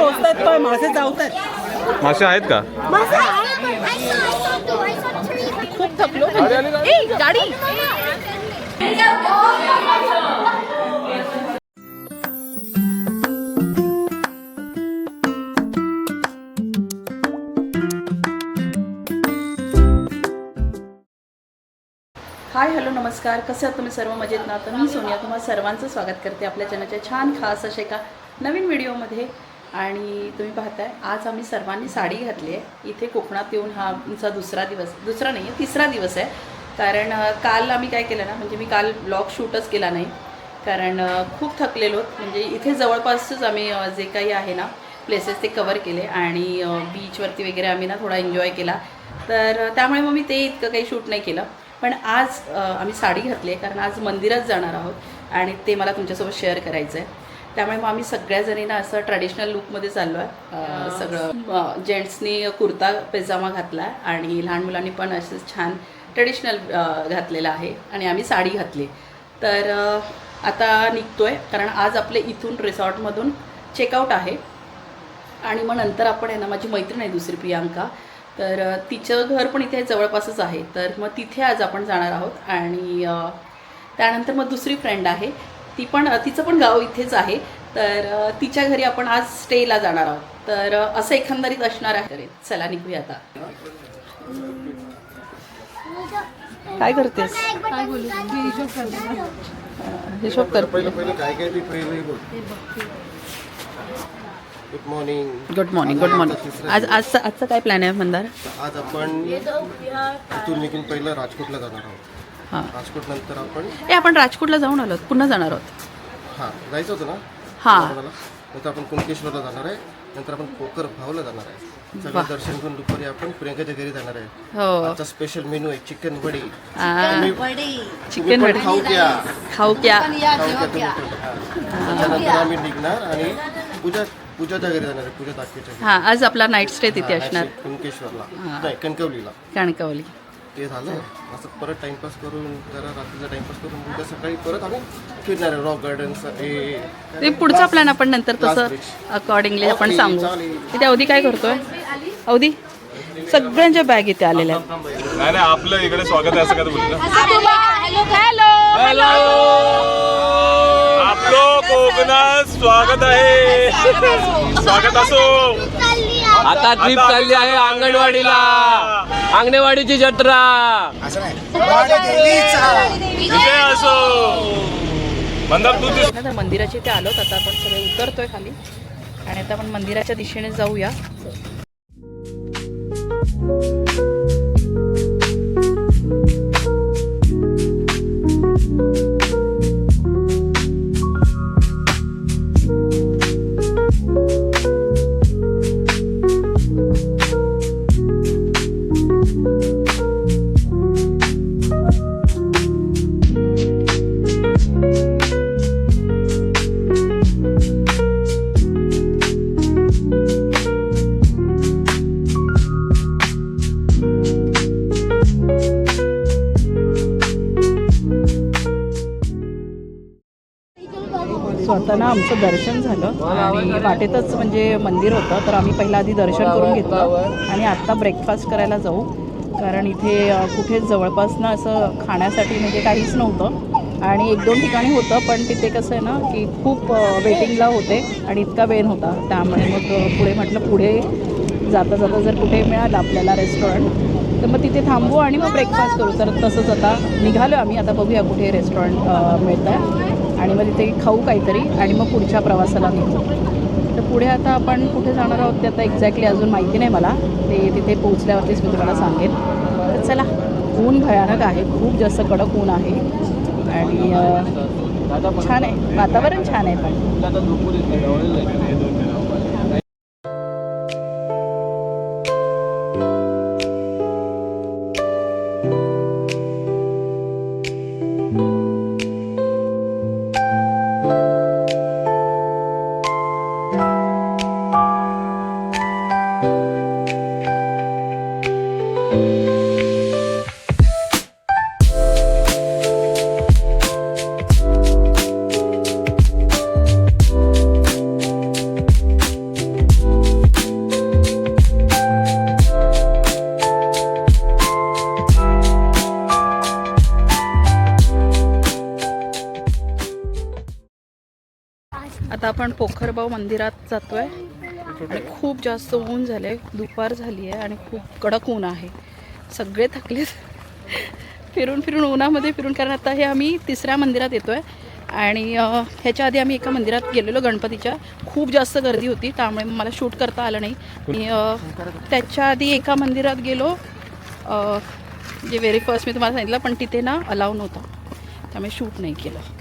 टोचतायत पण मासे चावतात. मासे आहेत का? खूप थकलो. गाडी हाय हॅलो नमस्कार. कसे आहात तुम्ही सर्व? मजेत ना? तर मी सोनिया तुम्हा सर्वांचं स्वागत करते आपल्या चॅनलच्या छान खास अशा एका नवीन व्हिडिओमध्ये. आणि तुम्ही पाहताय आज आम्ही सर्वांनी साडी घातली आहे. इथे कोकणात येऊन हा आमचा तिसरा नाही आहे, तिसरा दिवस आहे. कारण काल आम्ही काय केलं ना, म्हणजे मी काल ब्लॉग शूटच केला नाही कारण खूप थकलेलो. म्हणजे इथे जवळपासच आम्ही जे काही आहे ना प्लेसेस ते कवर केले आणि बीचवरती वगैरे आम्ही ना थोडा एन्जॉय केला. तर त्यामुळे मग मी ते इतकं काही शूट नाही केलं. पण आज आम्ही साडी घातली आहे कारण आज मंदिरात जाणार आहोत आणि ते मला तुमच्यासोबत शेअर करायचं आहे. त्यामुळे मग आम्ही सगळ्याजणींना असं ट्रॅडिशनल लुकमध्ये चाललो आहे. सगळं जेंट्सनी कुर्ता पैजामा घातला आहे आणि लहान मुलांनी पण असं छान ट्रेडिशनल घातलेलं आहे आणि आम्ही साडी घातली. तर आता निघतो आहे कारण आज आपले इथून रिसॉर्टमधून चेकआउट आहे आणि मग नंतर आपण आहे ना, माझी मैत्रीण आहे दुसरी प्रियांका, तर तिचं घर पण इथे जवळपासच आहे. तर मग तिथे आज आपण जाणार आहोत आणि त्यानंतर मग दुसरी फ्रेंड आहे तिचं पण गाव इथेच आहे. तर तिच्या घरी आपण आज स्टेला जाणार आहोत. तर असं एकंदरीत असणार आहे. चला निघूया आता. काय करतेस? काय बोलू? हिशोब कर. Good morning. Good morning. आजचं काय प्लॅन आहे मंदार? आज आपण इथून निघून पहिलं राजकोटला जाणार आहोत. हां, राजकोट नंतर आपण राजकोटला जाऊन आलो, पुन्हा जाणार आहोत. हां जायचं होतं ना. हां, नंतर आपण कुणकेश्वरला जाणार आहे. नंतर आपण कोकर भावला जाणार आहे. सगळं दर्शन करून दुपारी आपण प्रियंकाच्या घरी जाणार आहे. हो. आजचा स्पेशल मेनू आहे चिकन वडी. चिकन वडी खाऊ क्या खाऊ क्या. त्यानंतर आम्ही निघणार आणि पूजाच्या घरी जाणार आहे. पूजा दाखवायच्या घरी. हां, आज आपला नाईट स्टे तिथे असणार. कुणकेश्वरला नाही, कणकवलीला. कणकवली. ते झालं असं परत टाइमपास करून जरा रात्रीचा टाइमपास करून उद्या सकाळी परत आम्ही फिरणार आहे रॉक गार्डन्स. ते पुढचा प्लॅन आपण नंतर तसं अकॉर्डिंगली आपण सांगू. इथे अवधी काय करतोय? अवधी सगळ्यांच्या बॅग इथे आलेल्या आहेत. नाही आपलं इकडे स्वागत आहे असं का बोलतो? हॅलो, आपलं कोकणात स्वागत आहे. स्वागत असो. आता ट्रिप चालली आहे अंगणवाडीला. अंगणवाडीची जत्रा विजय असो. मंदार तू तर मंदिराच्या इथे आलोत. आता आपण सगळे उतरतोय खाली आणि आता आपण मंदिराच्या दिशेने जाऊया. स्वतः ना आमचं दर्शन झालं आणि वाटेतच म्हणजे मंदिर होतं. तर आम्ही पहिला आधी दर्शन करून घेतलं आणि आत्ता ब्रेकफास्ट करायला जाऊ. कारण इथे कुठेच जवळपास ना असं खाण्यासाठी म्हणजे काहीच नव्हतं आणि 1-2 ठिकाणी होतं पण तिथे कसं आहे ना की खूप वेटिंगला होते आणि इतका वेळ होता. त्यामुळे मग पुढे म्हटलं पुढे जाता जाता जर कुठे मिळालं आपल्याला रेस्टॉरंट तर मग तिथे थांबू आणि मग ब्रेकफास्ट करू. तर तसंच आता निघालो आम्ही. आता बघूया कुठे रेस्टॉरंट मिळतं आहे आणि मग तिथे खाऊ काहीतरी आणि मग पुढच्या प्रवासाला निघू. तर पुढे आता आपण कुठे जाणार आहोत ते आता एक्झॅक्टली अजून माहिती नाही मला. ते तिथे पोहोचल्यावरतीच मी तुम्हाला सांगेन. तर चला. ऊन भयानक आहे, खूप जास्त कडक ऊन आहे आणि छान आहे वातावरण, छान आहे. पण आता आपण पोखरबाव मंदिरात जातोय आणि खूप जास्त ऊन झाले, दुपार झाली आहे आणि खूप कडक ऊन आहे. सगळे थकलेत फिरून फिरून उन्हामध्ये फिरून, कारण आता हे आम्ही तिसऱ्या मंदिरात येतोय आणि ह्याच्या आधी आम्ही एका मंदिरात गेलेलो गणपतीच्या, खूप जास्त गर्दी होती त्यामुळे मला शूट करता आलं नाही. आणि त्याच्या आधी एका मंदिरात गेलो, जे व्हेरी फर्स्ट मी तुम्हाला सांगितलं, पण तिथे ना अलाव नव्हता त्यामुळे शूट नाही केलं.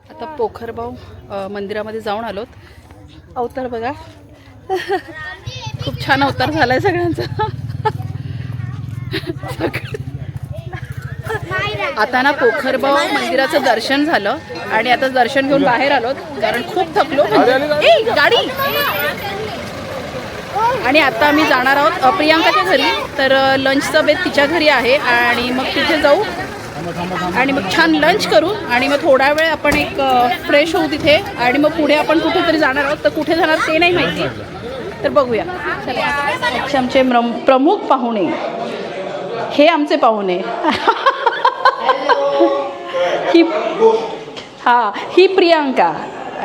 आता पोखरबाव मंदिरामध्ये जाऊन आलोत. अवतार बघा खूप छान अवतार झालाय सगळ्यांचा. आता ना पोखरबाव मंदिराचं दर्शन झालं आणि आता दर्शन घेऊन बाहेर आलोत कारण खूप थकलो. ए, गाडी. आणि आता आम्ही जाणार आहोत प्रियांकाच्या घरी, तर लंचचा बेत तिच्या घरी आहे आणि मग तिथे जाऊ आणि मग छान लंच करू आणि मग थोडा वेळ आपण एक फ्रेश होऊ तिथे आणि मग पुढे आपण कुठेतरी जाणार आहोत. तर कुठे जाणार ते नाही माहिती, तर बघूया. अच्छा, आमचे प्रमुख पाहुणे हे आमचे पाहुणे. ही प्रियांका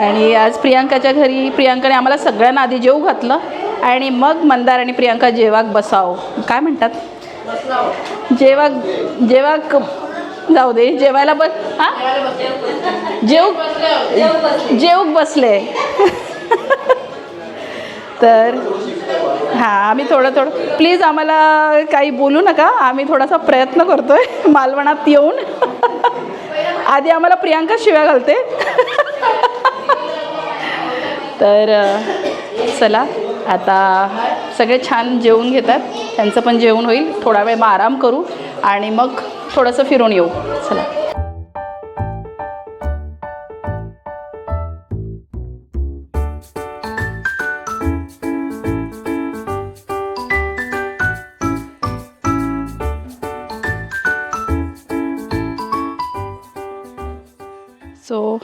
आणि आज प्रियांकाच्या घरी प्रियांकाने आम्हाला सगळ्यांना आधी जेवू घातलं आणि मग मंदार आणि प्रियांका जेवाक बसाव, काय म्हणतात, जेवाक जाऊ दे, जेवायला बस. हां, जेवूक बसले. तर हां, आम्ही थोडं प्लीज आम्हाला काही बोलू नका, आम्ही थोडासा प्रयत्न करतोय मालवणात येऊन. आधी आम्हाला प्रियांका शिव्या घालते. तर चला, आता सगळे छान जेवून घेतात, त्यांचं पण जेवण होईल, थोडा वेळ मग आराम करू आणि मग थोडंसं फिरून येऊ. चला. सो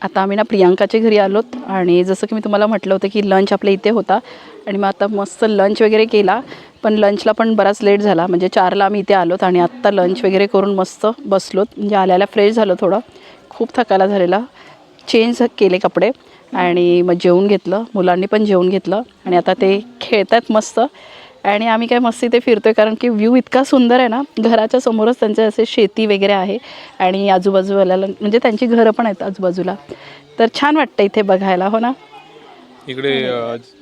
आता आम्ही ना प्रियांकाच्या घरी आलोत आणि जसं की मी तुम्हाला म्हटलं होतं की लंच आपल्या इथे होता आणि मग आता मस्त लंच वगैरे केला. पण लंचला पण बराच लेट झाला, म्हणजे 4ला आम्ही इथे आलोत आणि आत्ता लंच वगैरे करून मस्त बसलोत. म्हणजे आल्याला फ्रेश झालं, थोडं खूप थकायला झालेला. चेंज केले कपडे आणि मग जेवून घेतलं, मुलांनी पण जेवून घेतलं आणि आता ते खेळतात मस्त. आणि आम्ही काय मस्त इथे फिरतो आहे कारण की व्ह्यू इतका सुंदर आहे ना. घराच्या समोरच त्यांचे असे शेती वगैरे आहे आणि आजूबाजूला म्हणजे त्यांची घरं पण आहेत आजूबाजूला. तर छान वाटतं इथे बघायला, हो ना. इकडे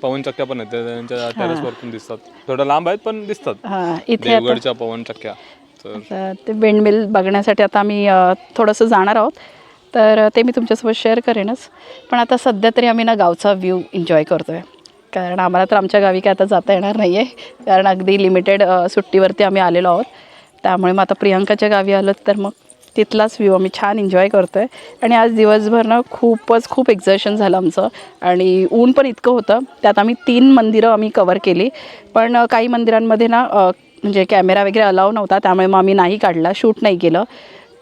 पवनचक्क्या पण आहेत, त्यांच्या टेरेसवर पण दिसतात. थोडं लांब आहेत पण दिसतात. हां, इथे आता देवगडच्या पवनचक्क्या. तर आता ते विंडमिल बघण्यासाठी आता आम्ही थोडंसं जाणार आहोत. तर ते मी तुमच्यासोबत शेअर करेनच. पण आता सध्या तरी आम्ही ना गावचा व्ह्यू एन्जॉय करतो आहे, कारण आम्हाला तर आमच्या गावी काय आता जाता येणार नाही आहे, कारण अगदी लिमिटेड सुट्टीवरती आम्ही आलेलो आहोत. त्यामुळे मग आता प्रियांकाच्या गावी आलो तर मग तिथलाच व्ह्यू आम्ही छान एन्जॉय करतो आहे. आणि आज दिवसभर ना खूप एक्झर्शन झालं आमचं आणि ऊन पण इतकं होतं. त्यात आम्ही 3 मंदिरं आम्ही कवर केली. पण काही मंदिरांमध्ये ना म्हणजे कॅमेरा वगैरे अलाव नव्हता, त्यामुळे मग आम्ही नाही काढला, शूट नाही केलं.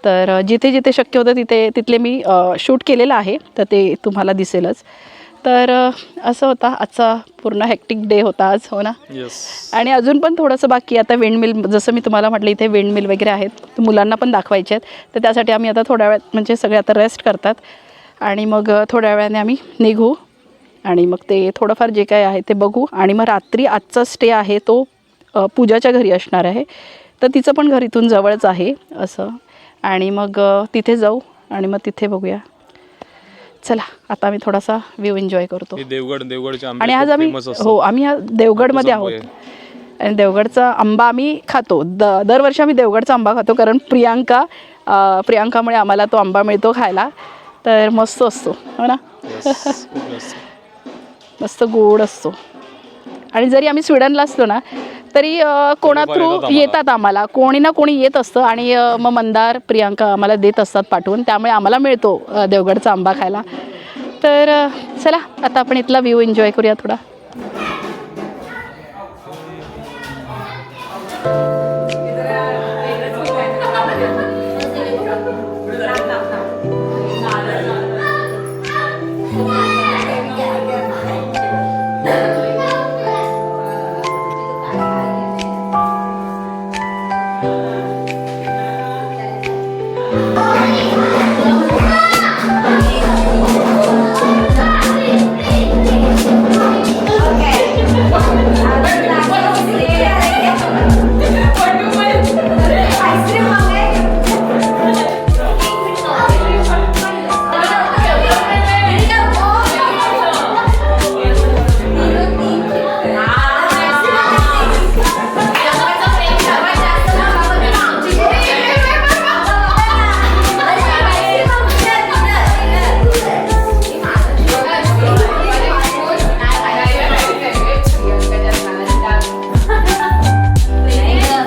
तर जिथे जिथे शक्य होतं तिथले मी शूट केलेलं आहे, तर ते तुम्हाला दिसेलच. तर असं होता आजचा पूर्ण हेक्टिक डे होता आज, हो ना. आणि अजून पण थोडंसं बाकी. आता विंडमिल, जसं मी तुम्हाला म्हटलं इथे विंडमिल वगैरे आहेत, तर मुलांना पण दाखवायचे आहेत. तर त्यासाठी आम्ही आता थोड्या वेळात, म्हणजे सगळे आता रेस्ट करतात आणि मग थोड्या वेळाने आम्ही निघू आणि मग ते थोडंफार जे काय आहे ते बघू. आणि मग रात्री आजचा स्टे आहे तो पूजाच्या घरी असणार आहे, तर तिचं पण घर इथून जवळच आहे असं. आणि मग तिथे जाऊ आणि मग तिथे बघूया. चला आता आम्ही थोडासा व्ह्यू एन्जॉय करतो. देवगडचे आंबे आणि आज खूप आम्ही famous असतात. हो आम्ही देवगडमध्ये आहोत आणि देवगडचा आंबा आम्ही खातो. दरवर्षी आम्ही देवगडचा आंबा खातो, कारण प्रियांकामुळे आम्हाला तो आंबा मिळतो खायला. तर मस्त असतो, हो ना. मस्त गोड असतो. आणि जरी आम्ही स्वीडनला असलो ना तरी कोणा थ्रू येतात आम्हाला, कोणी ना कोणी येत असतं आणि मग मंदार प्रियांका आम्हाला देत असतात पाठवून, त्यामुळे आम्हाला मिळतो देवगडचा आंबा खायला. तर चला आता आपण इथला व्ह्यू एन्जॉय करूया थोडा.